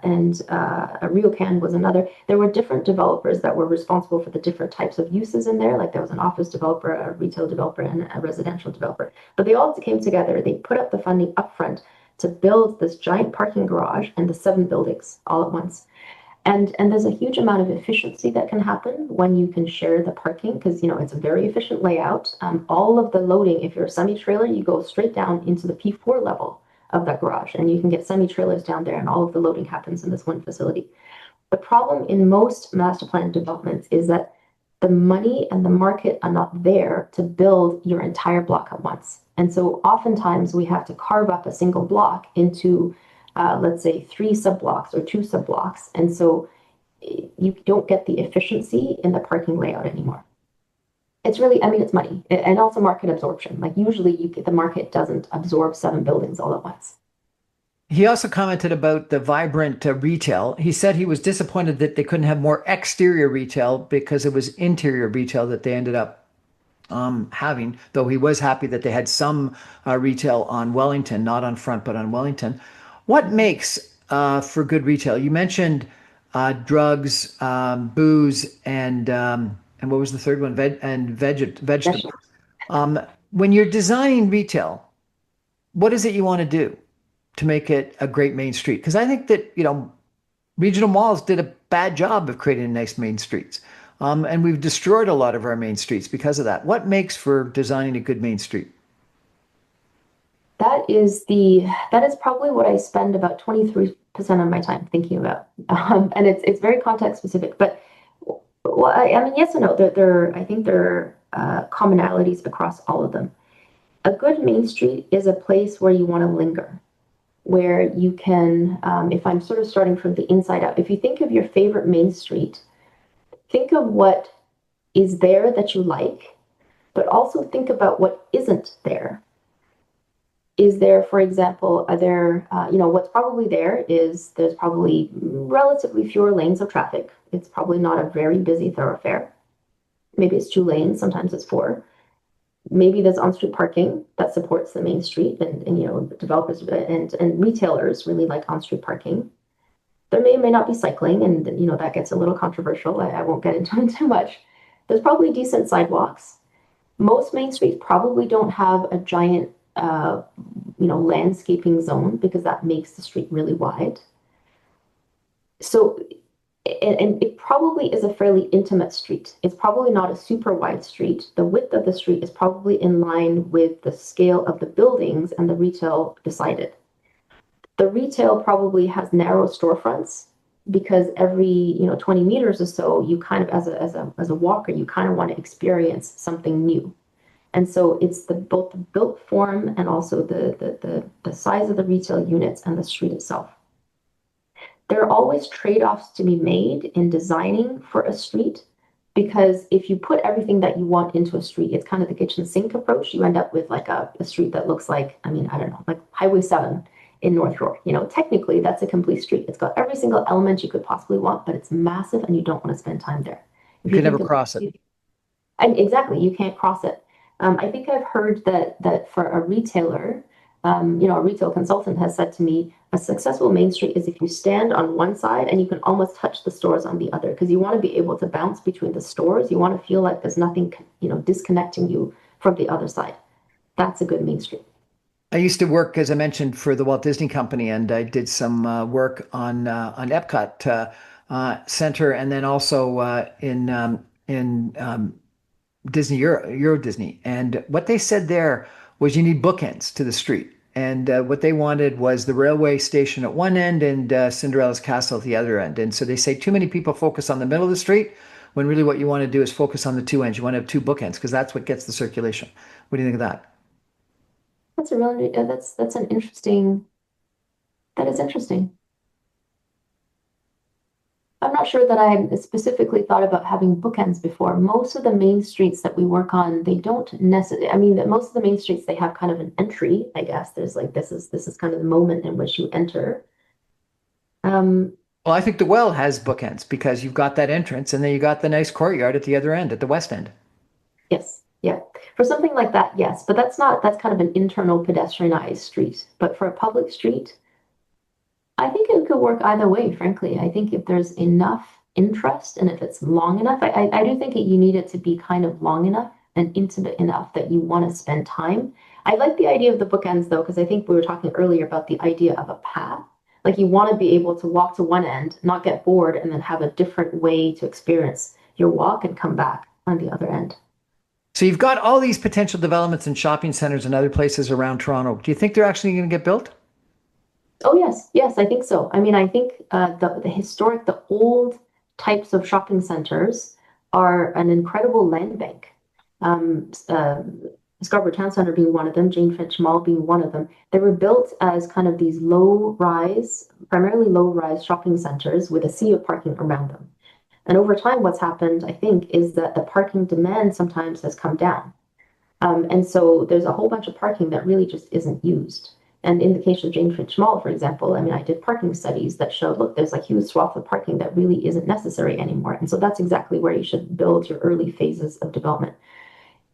and RioCan was another. There were different developers that were responsible for the different types of uses in there. Like there was an office developer, a retail developer, and a residential developer. But they all came together. They put up the funding upfront to build this giant parking garage and the 7 buildings all at once. And there's a huge amount of efficiency that can happen when you can share the parking, because it's a very efficient layout. All of the loading, if you're a semi-trailer, you go straight down into the P4 level of that garage, and you can get semi-trailers down there, and all of the loading happens in this one facility. The problem in most master plan developments is that the money and the market are not there to build your entire block at once. And so oftentimes we have to carve up a single block into let's say 3 sub-blocks or 2 sub-blocks. And so you don't get the efficiency in the parking layout anymore. It's really, it's money and also market absorption. Like usually the market doesn't absorb 7 buildings all at once. He also commented about the vibrant retail. He said he was disappointed that they couldn't have more exterior retail because it was interior retail that they ended up having, though he was happy that they had some retail on Wellington, not on Front, but on Wellington. What makes for good retail? You mentioned drugs, booze, and what was the third one? Vegetables. When you're designing retail, what is it you want to do to make it a great main street? Because I think that regional malls did a bad job of creating nice main streets, and we've destroyed a lot of our main streets because of that. What makes for designing a good main street? That is probably what I spend about 23% of my time thinking about. And it's very context specific, but well, yes and no. I think there are commonalities across all of them. A good main street is a place where you want to linger, where you can, if I'm sort of starting from the inside out, if you think of your favorite main street, think of what is there that you like, but also think about what isn't there. Is there, for example, what's probably there is there's probably relatively fewer lanes of traffic. It's probably not a very busy thoroughfare. Maybe it's 2 lanes, sometimes it's 4. Maybe there's on-street parking that supports the main street, and developers and retailers really like on-street parking. There may or may not be cycling, and that gets a little controversial. I won't get into it too much. There's probably decent sidewalks. Most main streets probably don't have a giant, landscaping zone because that makes the street really wide. So, and it probably is a fairly intimate street. It's probably not a super wide street. The width of the street is probably in line with the scale of the buildings and the retail beside it. The retail probably has narrow storefronts because every 20 meters or so, you kind of as a walker, you kind of want to experience something new. And so it's both the built form and also the size of the retail units and the street itself. There are always trade-offs to be made in designing for a street because if you put everything that you want into a street, it's kind of the kitchen sink approach. You end up with like a street that looks like, I mean, I don't know, like Highway 7 in North York. Technically that's a complete street. It's got every single element you could possibly want, but it's massive and you don't want to spend time there. You can never cross it. And exactly, you can't cross it. I think I've heard that for a retailer, a retail consultant has said to me, a successful main street is if you stand on one side and you can almost touch the stores on the other, because you want to be able to bounce between the stores. You want to feel like there's nothing, disconnecting you from the other side. That's a good main street. I used to work, as I mentioned, for the Walt Disney Company, and I did some work on Epcot Center, and then also in Disney Euro Disney. And what they said there was you need bookends to the street. And what they wanted was the railway station at one end and Cinderella's castle at the other end. And so they say too many people focus on the middle of the street when really what you want to do is focus on the two ends. You want to have two bookends because that's what gets the circulation. What do you think of that? That's a really that's an interesting. That is interesting. I'm not sure that I specifically thought about having bookends before. Most of the main streets that we work on, they don't necessarily. I mean, that most of the main streets they have kind of an entry. I guess there's like this is kind of the moment in which you enter. Well, I think the Well has bookends because you've got that entrance and then you got the nice courtyard at the other end, at the west end. Yes, yeah. For something like that, yes, but that's kind of an internal pedestrianized street. But for a public street, I think it could work either way, frankly. I think if there's enough interest and if it's long enough, I do think you need it to be kind of long enough and intimate enough that you want to spend time. I like the idea of the bookends though, because I think we were talking earlier about the idea of a path. Like you want to be able to walk to one end, not get bored, and then have a different way to experience your walk and come back on the other end. So you've got all these potential developments in shopping centers and other places around Toronto. Do you think they're actually going to get built? Oh yes, I think so. I mean, I think the old types of shopping centers are an incredible land bank. Um, uh, Scarborough Town Center being one of them, Jane Finch Mall being one of them. They were built as kind of these primarily low-rise shopping centers with a sea of parking around them. And over time, what's happened, I think, is that the parking demand sometimes has come down. And so there's a whole bunch of parking that really just isn't used. And in the case of Jane Finch Mall, for example, I mean, I did parking studies that showed, look, there's a huge swath of parking that really isn't necessary anymore. And so that's exactly where you should build your early phases of development.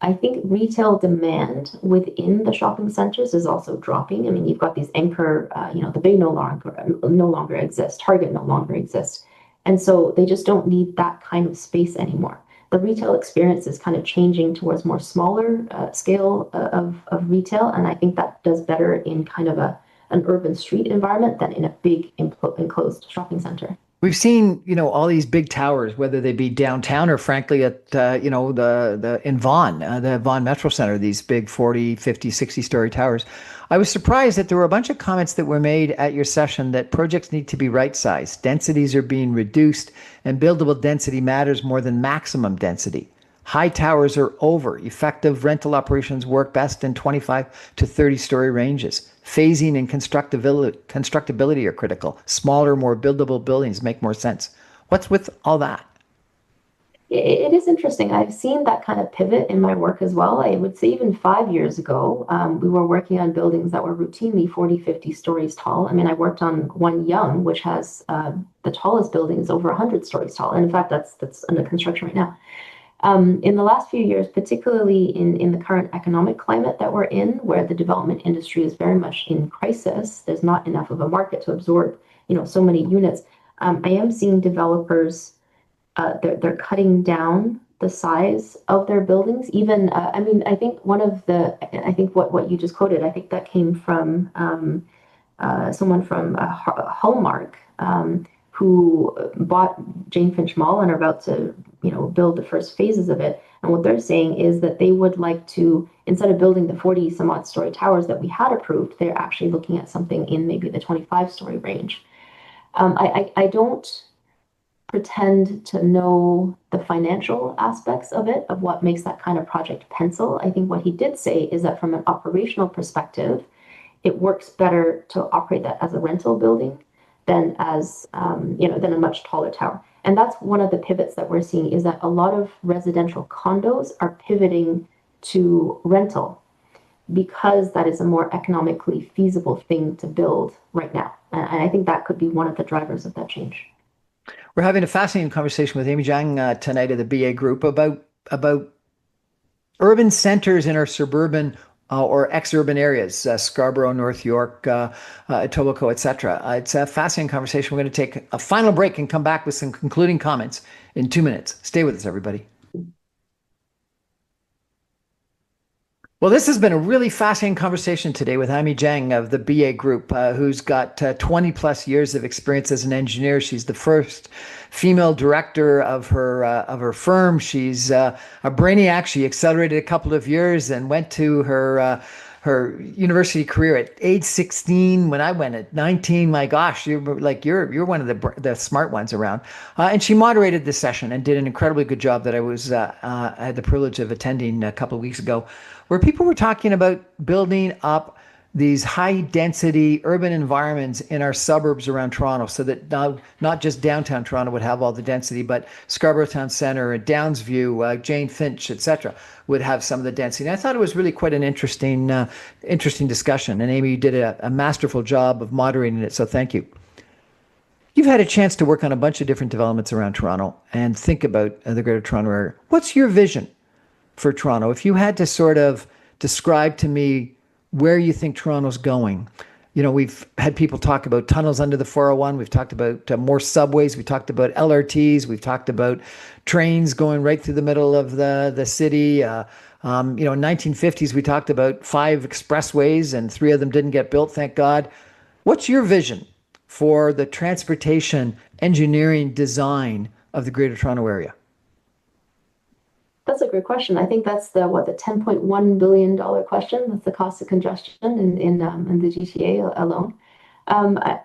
I think retail demand within the shopping centers is also dropping. I mean, you've got these anchor, the Bay no longer exists, Target no longer exists. And so they just don't need that kind of space anymore. The retail experience is kind of changing towards more smaller scale of retail. And I think that does better in kind of an urban street environment than in a big enclosed shopping center. We've seen, all these big towers, whether they be downtown or frankly at, the in Vaughan, the Vaughan Metro Center, these big 40, 50, 60-story towers. I was surprised that there were a bunch of comments that were made at your session that projects need to be right-sized. Densities are being reduced and buildable density matters more than maximum density. High towers are over. Effective rental operations work best in 25 to 30-story ranges. Phasing and constructability are critical. Smaller, more buildable buildings make more sense. What's with all that? It is interesting. I've seen that kind of pivot in my work as well. I would say even 5 years ago, we were working on buildings that were routinely 40, 50 stories tall. I mean, I worked on One Young, which has the tallest building is over 100 stories tall. And in fact, that's under construction right now. In the last few years, particularly in the current economic climate that we're in, where the development industry is very much in crisis, there's not enough of a market to absorb, so many units. I am seeing developers, they're cutting down the size of their buildings. Even, I mean, I think I think what you just quoted, I think that came from someone from Hallmark, who bought Jane Finch Mall and are about to, build the first phases of it. And what they're saying is that they would like to, instead of building the 40 some odd story towers that we had approved, they're actually looking at something in maybe the 25-story range. I don't pretend to know the financial aspects of it, of what makes that kind of project pencil. I think what he did say is that from an operational perspective, it works better to operate that as a rental building than as than a much taller tower. And that's one of the pivots that we're seeing, is that a lot of residential condos are pivoting to rental because that is a more economically feasible thing to build right now. And I think that could be one of the drivers of that change. We're having a fascinating conversation with Amy Jiang tonight of the BA Group about urban centers in our suburban or ex-urban areas, Scarborough, North York, Etobicoke, etc. It's a fascinating conversation. We're going to take a final break and come back with some concluding comments in 2 minutes. Stay with us, everybody. Well, this has been a really fascinating conversation today with Amy Jiang of the BA Group, who's got 20 plus years of experience as an engineer. She's the first female director of her firm. She's a brainiac. She accelerated a couple of years and went to her university career at age 16. When I went at 19, my gosh, you're one of the smart ones around. And she moderated this session and did an incredibly good job that I had the privilege of attending a couple of weeks ago, where people were talking about building up these high density urban environments in our suburbs around Toronto, so that not just downtown Toronto would have all the density, but Scarborough Town Centre, Downsview, Jane Finch, etc., would have some of the density. And I thought it was really quite an interesting discussion. And Amy, you did a masterful job of moderating it, so thank you. You've had a chance to work on a bunch of different developments around Toronto and think about the Greater Toronto Area. What's your vision for Toronto? If you had to sort of describe to me where you think Toronto's going. We've had people talk about tunnels under the 401. We've talked about more subways. We talked about LRTs. We've talked about trains going right through the middle of the city. In 1950s, we talked about 5 expressways and 3 of them didn't get built, thank God. What's your vision for the transportation engineering design of the Greater Toronto Area? That's a great question. I think that's the $10.1 billion question. That's the cost of congestion in the GTA alone. I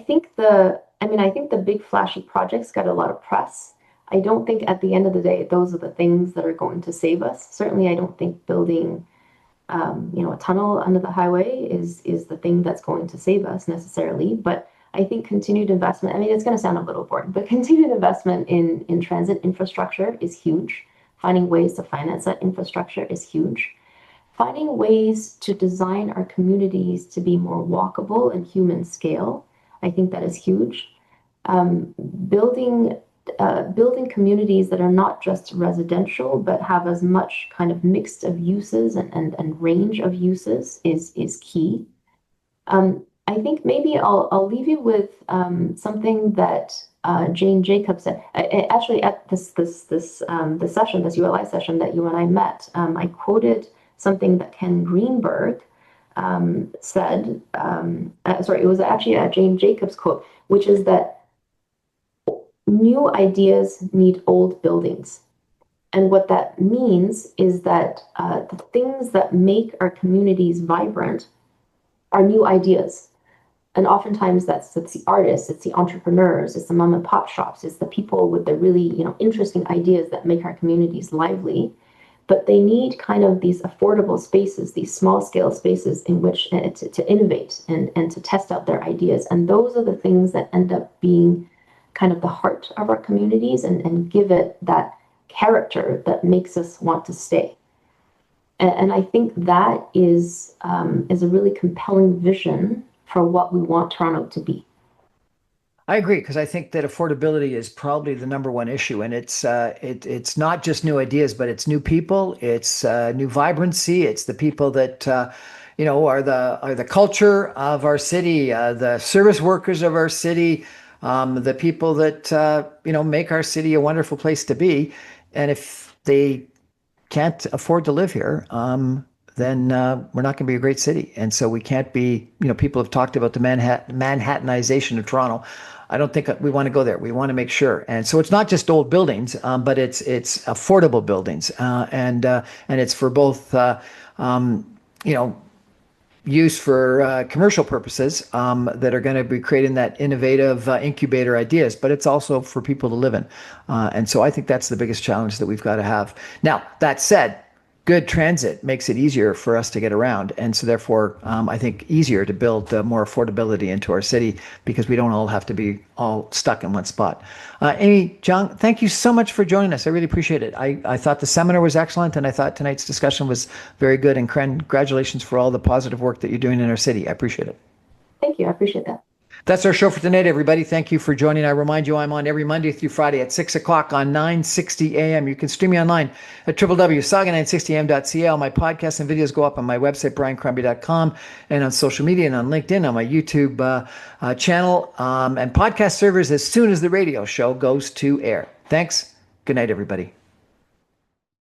think the big flashy projects got a lot of press. I don't think at the end of the day those are the things that are going to save us. Certainly, I don't think building a tunnel under the highway is the thing that's going to save us necessarily. But I think continued investment, it's going to sound a little boring, but continued investment in transit infrastructure is huge. Finding ways to finance that infrastructure is huge. Finding ways to design our communities to be more walkable and human scale, I think that is huge. Building communities that are not just residential, but have as much kind of mixed of uses and range of uses is key. I think maybe I'll leave you with something that Jane Jacobs said. Actually, at this session, this ULI session that you and I met, I quoted something that Ken Greenberg said. It was actually a Jane Jacobs quote, which is that new ideas need old buildings. And what that means is that the things that make our communities vibrant are new ideas. And oftentimes it's the artists, it's the entrepreneurs, it's the mom and pop shops, it's the people with the really, interesting ideas that make our communities lively. But they need kind of these affordable spaces, these small scale spaces in which to innovate and to test out their ideas. And those are the things that end up being kind of the heart of our communities and give it that character that makes us want to stay. And I think that is a really compelling vision for what we want Toronto to be. I agree, because I think that affordability is probably the number one issue, and it's not just new ideas, but it's new people, it's new vibrancy, it's the people that are the culture of our city, the service workers of our city, the people that make our city a wonderful place to be. And if they can't afford to live here, then we're not going to be a great city. And so we can't be, people have talked about the Manhattanization of Toronto. I don't think we want to go there. We want to make sure. And so it's not just old buildings, but it's affordable buildings. And it's for both, you know, use for commercial purposes that are going to be creating that innovative incubator ideas, but it's also for people to live in. And so I think that's the biggest challenge that we've got to have. Now, that said, good transit makes it easier for us to get around. And so therefore, I think easier to build more affordability into our city because we don't all have to be all stuck in one spot. Amy, Jiang, thank you so much for joining us. I really appreciate it. I thought the seminar was excellent, and I thought tonight's discussion was very good. And congratulations for all the positive work that you're doing in our city. I appreciate it. Thank you. I appreciate that. That's our show for tonight, everybody. Thank you for joining. I remind you, I'm on every Monday through Friday at 6 o'clock on 960 AM. You can stream me online at www.saga960am.ca. All my podcasts and videos go up on my website, briancrombie.com, and on social media and on LinkedIn, on my YouTube channel, and podcast servers as soon as the radio show goes to air. Thanks. Good night, everybody.